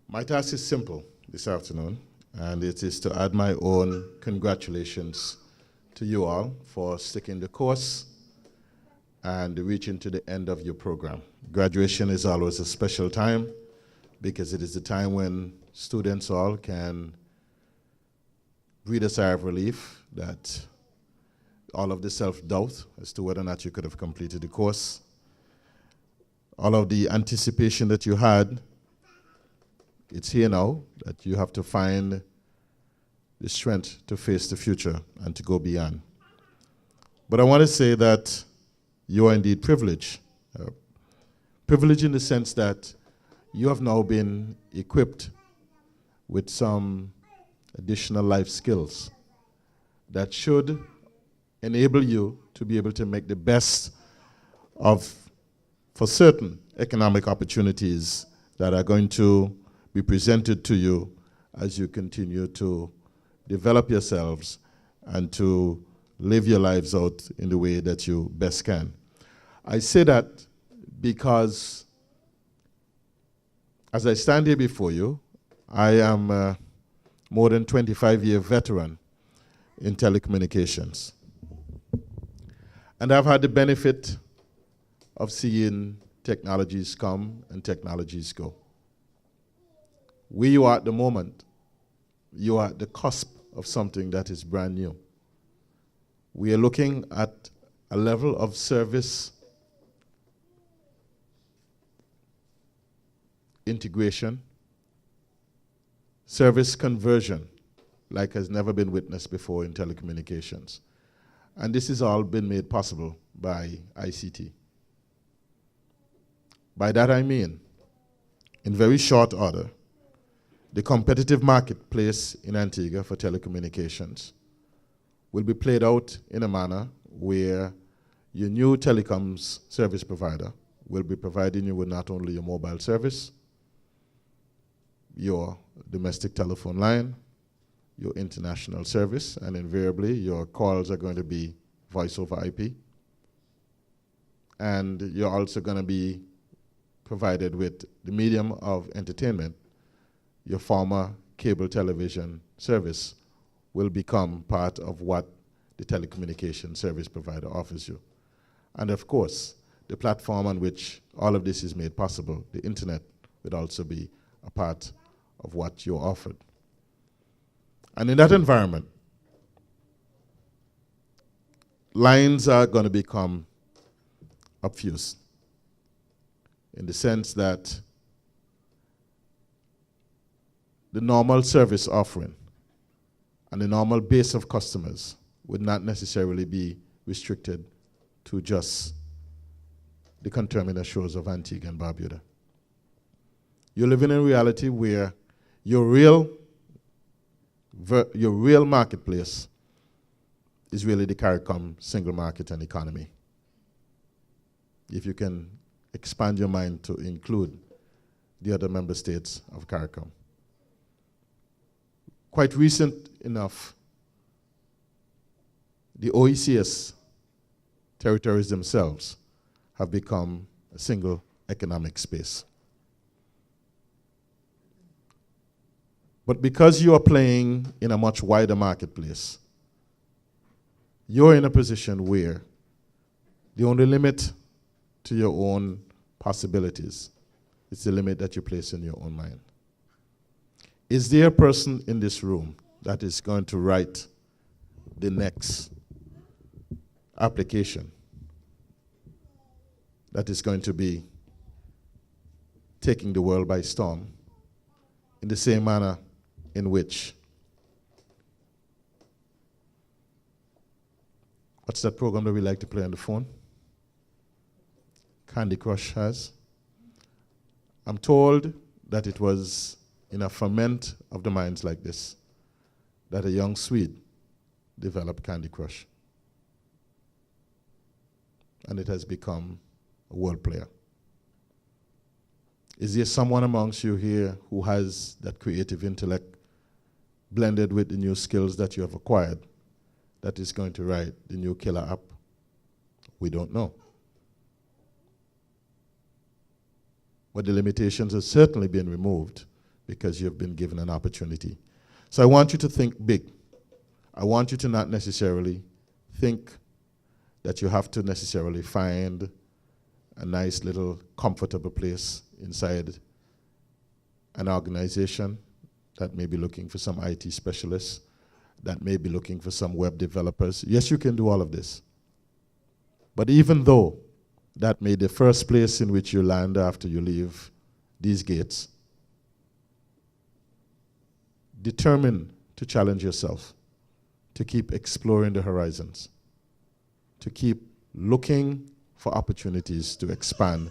My task is simple this afternoon, and it is to add my own congratulations to you all for sticking the course and reaching to the end of your program. Graduation is always a special time because it is the time when students all can breathe a sigh of relief that all of the self-doubt as to whether or not you could have completed the course, all of the anticipation that you had, it's here now that you have to find the strength to face the future and to go beyond. But I want to say that you are indeed privileged. Privileged in the sense that you have now been equipped with some additional life skills that should enable you to be able to make the best of, for certain, economic opportunities that are going to be presented to you as you continue to develop yourselves and to live your lives out in the way that you best can. I say that because as I stand here before you, I am a more than 25-year veteran in telecommunications. And I've had the benefit of seeing technologies come and technologies go. Where you are at the moment, you are at the cusp of something that is brand new. We are looking at a level of service integration, service conversion, like has never been witnessed before in telecommunications. And this has all been made possible by ICT. By that I mean, in very short order, the competitive marketplace in Antigua for telecommunications will be played out in a manner where your new telecoms service provider will be providing you with not only your mobile service, your domestic telephone line, your international service, and invariably your calls are going to be voice over IP. And you're also going to be provided with the medium of entertainment. Your former cable television service will become part of what the telecommunication service provider offers you. And of course, the platform on which all of this is made possible, the internet, would also be a part of what you're offered. And in that environment, lines are going to become obfusc in the sense that the normal service offering and the normal base of customers would not necessarily be restricted to just the conterminous shores of Antigua and Barbuda. You're living in a reality where your real marketplace is really the CARICOM single market and economy. If you can expand your mind to include the other member states of CARICOM. Quite recent enough, the OECS territories themselves have become a single economic space. But because you are playing in a much wider marketplace, you're in a position where the only limit to your own possibilities is the limit that you place in your own mind. Is there a person in this room that is going to write the next application that is going to be taking the world by storm in the same manner in which, what's that program that we like to play on the phone? Candy Crush has. I'm told that it was in a ferment of the minds like this that a young Swede developed Candy Crush. And it has become a world player. Is there someone amongst you here who has that creative intellect blended with the new skills that you have acquired that is going to write the new killer app? We don't know. But the limitations have certainly been removed because you've been given an opportunity. So I want you to think big. I want you to not necessarily think that you have to necessarily find a nice little comfortable place inside an organization that may be looking for some IT specialists, that may be looking for some web developers. Yes, you can do all of this. But even though that may be the first place in which you land after you leave these gates, determine to challenge yourself, to keep exploring the horizons, to keep looking for opportunities to expand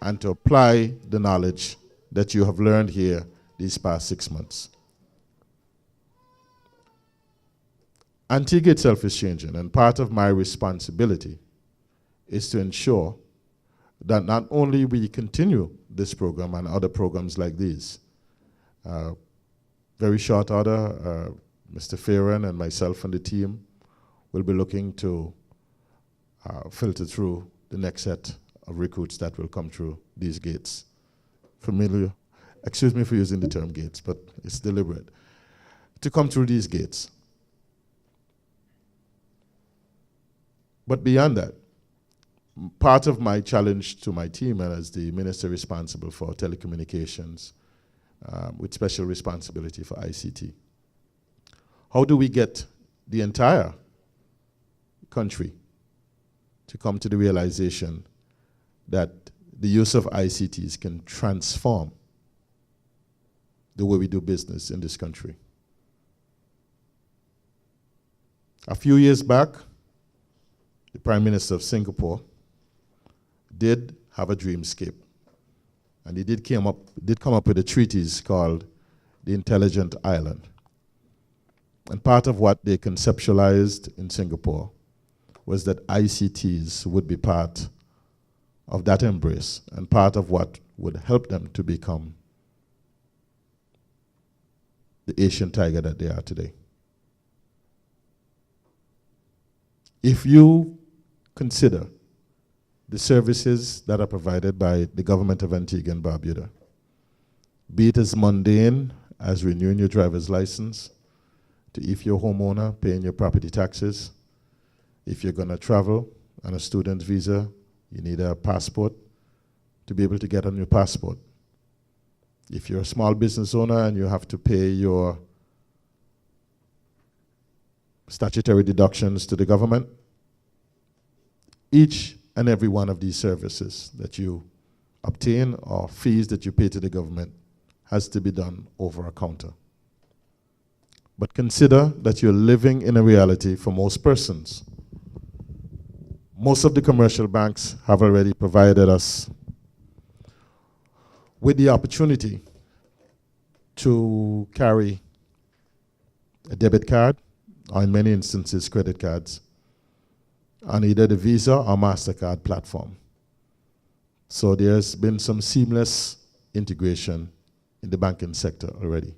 and to apply the knowledge that you have learned here these past 6 months. Antigua itself is changing, and part of my responsibility is to ensure that not only we continue this program and other programs like these, very short order, Mr. Farron and myself and the team will be looking to filter through the next set of recruits that will come through these gates. Familiar? Excuse me for using the term gates, but it's deliberate. To come through these gates. But beyond that, part of my challenge to my team and as the minister responsible for telecommunications with special responsibility for ICT, how do we get the entire country to come to the realization that the use of ICTs can transform the way we do business in this country? A few years back, the Prime Minister of Singapore did have a dreamscape. And he did come up with a treatise called the Intelligent Island. And part of what they conceptualized in Singapore was that ICTs would be part of that embrace and part of what would help them to become the Asian tiger that they are today. If you consider the services that are provided by the government of Antigua and Barbuda, be it as mundane as renewing your driver's license, to if you're a homeowner, paying your property taxes, if you're going to travel on a student visa, you need a passport to be able to get on your passport. If you're a small business owner and you have to pay your statutory deductions to the government, each and every one of these services that you obtain or fees that you pay to the government has to be done over a counter. But consider that you're living in a reality for most persons. Most of the commercial banks have already provided us with the opportunity to carry a debit card, or in many instances, credit cards, on either the Visa or MasterCard platform. So there's been some seamless integration in the banking sector already.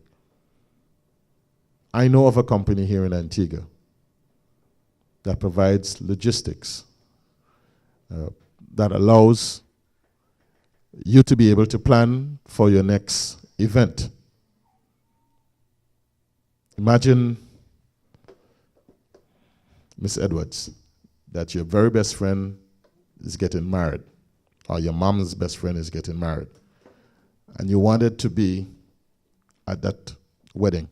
I know of a company here in Antigua that provides logistics that allows you to be able to plan for your next event. Imagine, Miss Edwards, that your very best friend is getting married, or your mom's best friend is getting married, and you wanted to be at that wedding,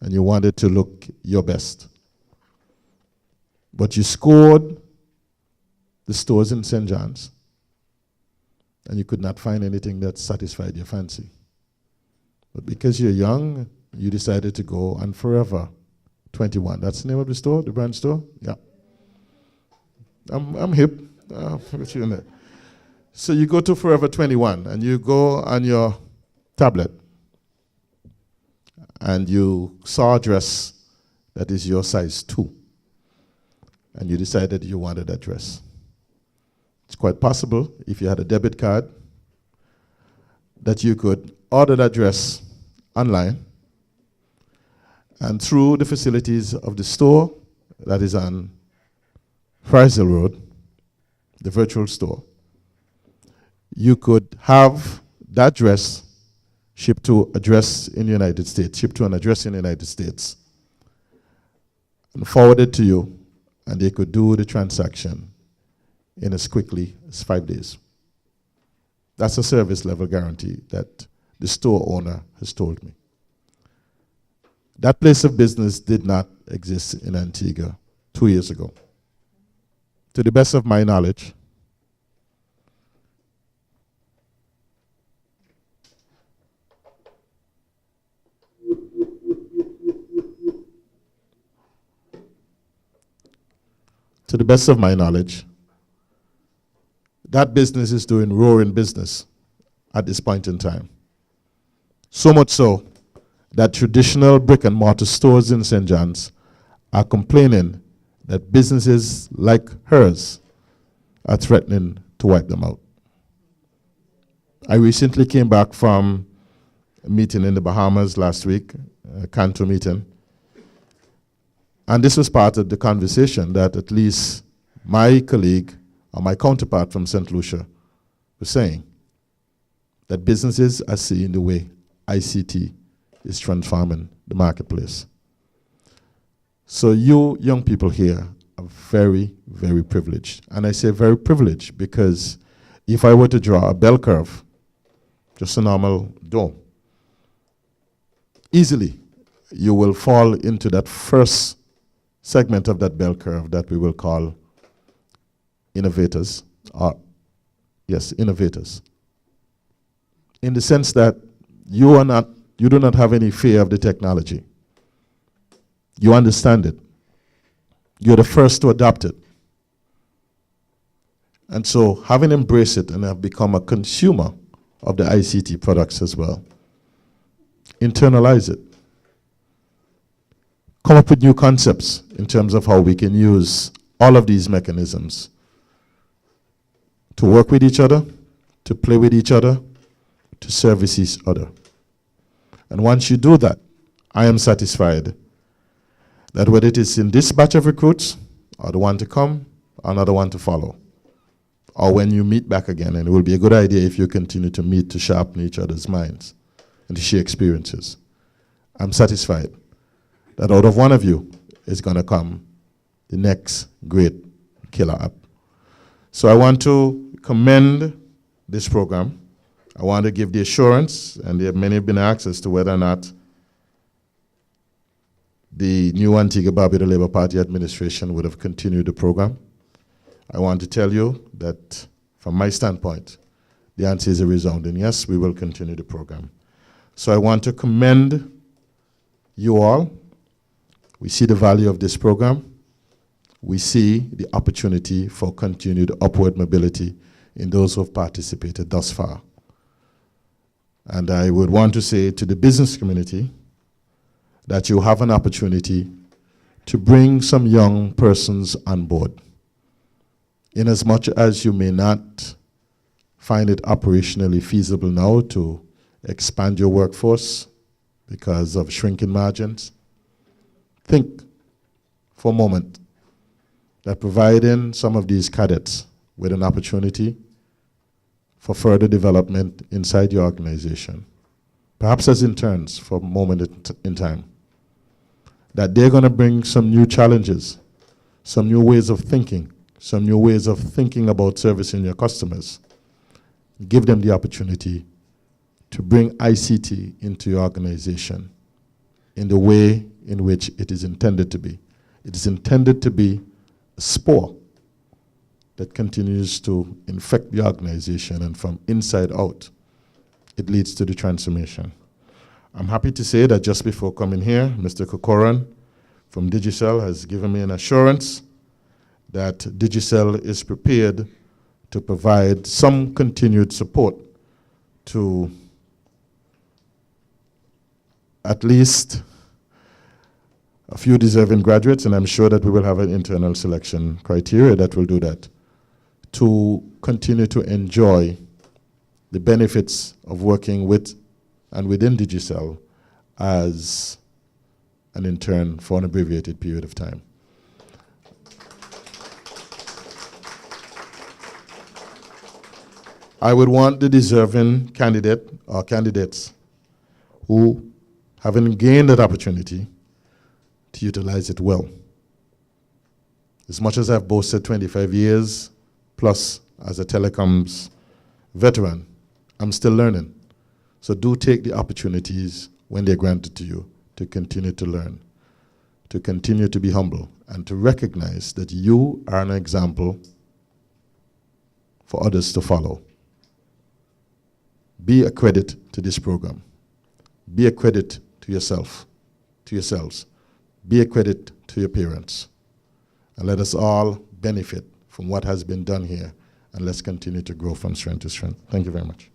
and you wanted to look your best. But you scored the stores in St. John's, and you could not find anything that satisfied your fancy. But because you're young, you decided to go on Forever 21. That's the name of the store, the brand store? Yeah. I'm hip. So you go to Forever 21 and you go on your tablet and you saw a dress that is your size 2 and you decided you wanted that dress. It's quite possible, if you had a debit card, that you could order that dress online and through the facilities of the store that is on Friesel Road, the virtual store, you could have that dress shipped to address in the United States, shipped to an address in the United States, and forwarded to you, and they could do the transaction in as quickly as 5 days. That's a service level guarantee that the store owner has told me. That place of business did not exist in Antigua 2 years ago. To the best of my knowledge, that business is doing roaring business at this point in time. So much so that traditional brick and mortar stores in St. John's are complaining that businesses like hers are threatening to wipe them out. I recently came back from a meeting in the Bahamas last week, a Canto meeting, and this was part of the conversation that at least my colleague or my counterpart from St. Lucia was saying, that businesses are seeing the way ICT is transforming the marketplace. So you young people here are very, very privileged. And I say very privileged because if I were to draw a bell curve, just a normal dome, easily you will fall into that first segment of that bell curve that we will call innovators, innovators. In the sense that you do not have any fear of the technology. You understand it. You're the first to adopt it. And so having embraced it and have become a consumer of the ICT products as well, internalize it. Come up with new concepts in terms of how we can use all of these mechanisms to work with each other, to play with each other, to service each other. And once you do that, I am satisfied that whether it is in this batch of recruits, or the one to come, or another one to follow, or when you meet back again, and it will be a good idea if you continue to meet to sharpen each other's minds and to share experiences. I'm satisfied that out of one of you is going to come the next great killer app. So I want to commend this program. I want to give the assurance, and there many have been asked as to whether or not the new Antigua-Barbuda Labour Party administration would have continued the program. I want to tell you that from my standpoint, the answer is a resounding yes, we will continue the program. So I want to commend you all. We see the value of this program. We see the opportunity for continued upward mobility in those who have participated thus far. And I would want to say to the business community that you have an opportunity to bring some young persons on board. In as much as you may not find it operationally feasible now to expand your workforce because of shrinking margins, think for a moment that providing some of these cadets with an opportunity for further development inside your organization, perhaps as interns for a moment in time, that they're going to bring some new challenges, some new ways of thinking, some new ways of thinking about servicing your customers. Give them the opportunity to bring ICT into your organization in the way in which it is intended to be. It is intended to be a spore that continues to infect the organization, and from inside out, it leads to the transformation. I'm happy to say that just before coming here, Mr. Kokoran from Digicel has given me an assurance that Digicel is prepared to provide some continued support to at least a few deserving graduates, and I'm sure that we will have an internal selection criteria that will do that, to continue to enjoy the benefits of working with and within Digicel as an intern for an abbreviated period of time. I would want the deserving candidate or candidates who haven't gained that opportunity to utilize it well. As much as I've boasted 25 years plus as a telecoms veteran, I'm still learning. So do take the opportunities when they're granted to you to continue to learn, to continue to be humble, and to recognize that you are an example for others to follow. Be a credit to this program. Be a credit to yourself, to yourselves. Be a credit to your parents. And let us all benefit from what has been done here, and let's continue to grow from strength to strength. Thank you very much.